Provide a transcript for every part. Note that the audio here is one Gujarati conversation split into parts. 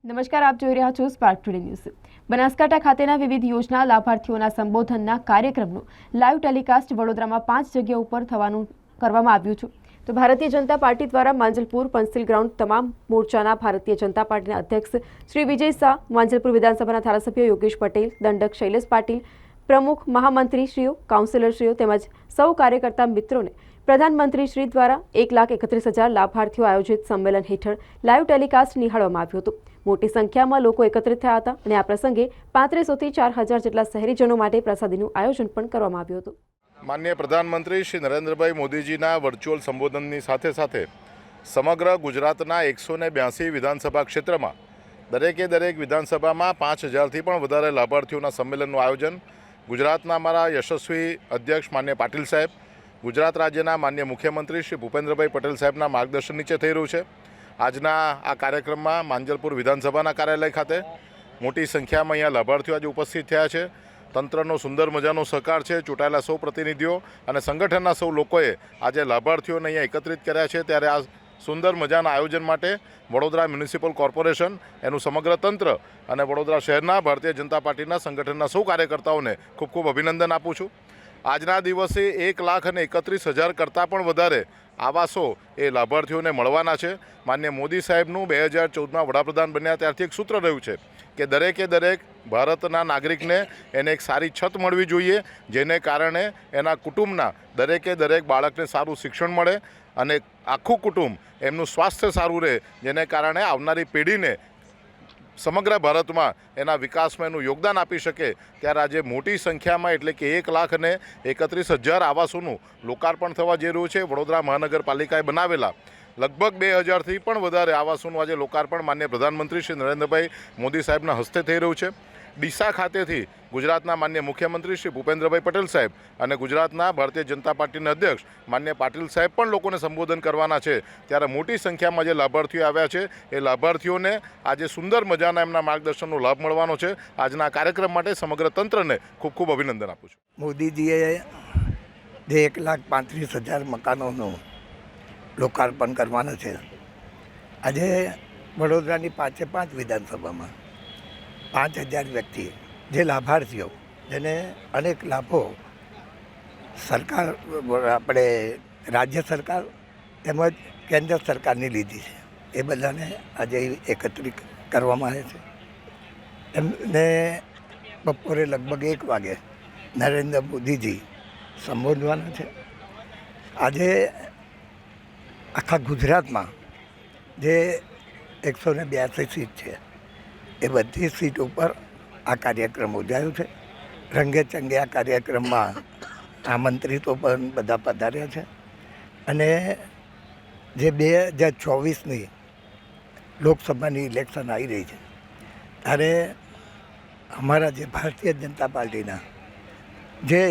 નમસ્કાર, આપ જોઈ રહ્યા છો સ્પાર્ક ટુડે ન્યૂઝ. બનાસકાંઠા ખાતેના વિવિધ યોજના લાભાર્થીઓના સંબોધનના કાર્યક્રમનું લાઈવ ટેલિકાસ્ટ વડોદરામાં 5 જગ્યાઓ ઉપર કરવામાં આવ્યું છે. તો ભારતીય જનતા પાર્ટી દ્વારા માંજલપુર પંસિલ ગ્રાઉન્ડ તમામ મોરચાના ભારતીય જનતા પાર્ટીના અધ્યક્ષ શ્રી વિજય શાહ, માંજલપુર વિધાનસભાના ધારાસભ્ય યોગેશ પટેલ, દંડક શૈલેષ પાટીલ, પ્રમુખ મહામંત્રીશ્રીઓ, કાઉન્સિલરશ્રીઓ તેમજ સૌ કાર્યકર્તા મિત્રોને પ્રધાનમંત્રી શ્રી દ્વારા 1,31,000 લાભાર્થીઓ આયોજિત સંમેલન હેઠળ લાઈવ ટેલિકાસ્ટ નિહાળવામાં આવ્યું હતું. મોટી સંખ્યામાં લોકો એકત્રિત થયા હતા અને આ પ્રસંગે 3500થી 4000 જેટલા શહેરીજનો માટે પ્રસાદીનું આયોજન પણ કરવામાં આવ્યું હતું. માનનીય પ્રધાનમંત્રી શ્રી નરેન્દ્રભાઈ મોદીજીના વર્ચ્યુઅલ સંબોધનની સાથે સાથે સમગ્ર ગુજરાતના 182 વિધાનસભા ક્ષેત્રમાં દરેક વિધાનસભામાં 5000થી પણ વધારે લાભાર્થીઓના સંમેલનનું આયોજન ગુજરાતના અમારા યશસ્વી અધ્યક્ષ માનનીય પાટીલ સાહેબ, ગુજરાત રાજ્યના માનનીય મુખ્યમંત્રી શ્રી ભૂપેન્દ્રભાઈ પટેલ સાહેબના માર્ગદર્શન નીચે થઈ રહ્યું છે. આજના આ કાર્યક્રમમાં માંજલપુર વિધાનસભાના કાર્યાલય ખાતે મોટી સંખ્યામાં અહીંયા લાભાર્થીઓ આજે ઉપસ્થિત થયા છે. તંત્રનો સુંદર મજાનો સહકાર છે. ચૂંટાયેલા સૌ પ્રતિનિધિઓ અને સંગઠનના સૌ લોકોએ આજે લાભાર્થીઓને અહીંયા એકત્રિત કર્યા છે. ત્યારે આ સુંદર મજાના આયોજન માટે વડોદરા મ્યુનિસિપલ કોર્પોરેશન, એનું સમગ્ર તંત્ર અને વડોદરા શહેરના ભારતીય જનતા પાર્ટીના સંગઠનના સૌ કાર્યકર્તાઓને ખૂબ ખૂબ અભિનંદન આપું છું. આજના દિવસે 1,31,000 કરતાં પણ વધારે આવાસો એ લાભાર્થીઓને મળવાના છે. માનનીય મોદી સાહેબનું 2014માં વડાપ્રધાન બન્યા ત્યારથી એક સૂત્ર રહ્યું છે કે દરેક ભારતના નાગરિકને એને એક સારી છત મળવી જોઈએ, જેને કારણે એના કુટુંબના દરેક બાળકને સારું શિક્ષણ મળે અને આખું કુટુંબ એમનું સ્વાસ્થ્ય સારું રહે, જેને કારણે આવનારી પેઢીને સમગ્ર ભારતમાં એના વિકાસમાં એનું યોગદાન આપી શકે. ત્યારે આજે મોટી સંખ્યામાં એટલે કે 1,31,000 આવાસોનું લોકાર્પણ થવા જઈ રહ્યું છે. વડોદરા મહાનગરપાલિકાએ બનાવેલા લગભગ 2000થી પણ વધારે આવાસોનું આજે લોકાર્પણ માનનીય પ્રધાનમંત્રી શ્રી નરેન્દ્રભાઈ મોદી સાહેબના હસ્તે થઈ રહ્યું છે. ડીસા ખાતેથી ગુજરાતના માનનીય મુખ્યમંત્રી શ્રી ભૂપેન્દ્રભાઈ પટેલ સાહેબ અને ગુજરાતના ભારતીય જનતા પાર્ટીના અધ્યક્ષ માનનીય પાટીલ સાહેબ પણ લોકોને સંબોધન કરવાના છે. ત્યારે મોટી સંખ્યામાં જે લાભાર્થીઓ આવ્યા છે એ લાભાર્થીઓને આજે સુંદર મજાના એમના માર્ગદર્શનનો લાભ મળવાનો છે. આજના કાર્યક્રમ માટે સમગ્ર તંત્રને ખૂબ ખૂબ અભિનંદન આપું છું. મોદીજીએ જે 1,35,000 મકાનોનું લોકાર્પણ કરવાના છે. આજે વડોદરાની 5 વિધાનસભામાં 5,000 વ્યક્તિ જે લાભાર્થીઓ, જેને અનેક લાભો સરકાર, આપણે રાજ્ય સરકાર તેમજ કેન્દ્ર સરકારની લીધી છે, એ બધાને આજે એકત્રિત કરવામાં આવે છે. એમને બપોરે લગભગ 1 વાગે નરેન્દ્ર મોદીજી સંબોધવાના છે. આજે આખા ગુજરાતમાં જે 182 સીટ છે એ બધી સીટ ઉપર આ કાર્યક્રમ યોજાયો છે. રંગે ચંગે આ કાર્યક્રમમાં આમંત્રિતો પણ બધા પધાર્યા છે. અને જે 2024ની લોકસભાની ઇલેક્શન આવી રહી છે, ત્યારે અમારા જે ભારતીય જનતા પાર્ટીના જે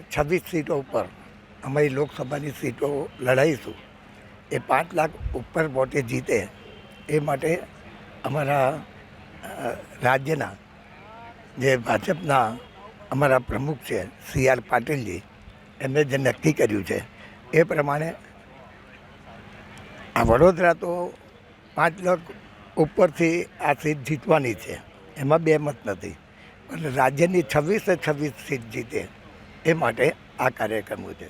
26 સીટો ઉપર અમારી લોકસભાની સીટો લડાઈશું, એ 5 લાખ ઉપર વોટે જીતે એ માટે અમારા રાજ્યના જે ભાજપના અમારા પ્રમુખ છે CR પાટીલજી, એમણે જે નક્કી કર્યું છે એ પ્રમાણે આ વડોદરા તો 5 લાખ ઉપરથી આ સીટ જીતવાની છે, એમાં 2 મત નથી, પણ રાજ્યની 26 સીટ જીતે એ માટે આ કાર્યક્રમો છે.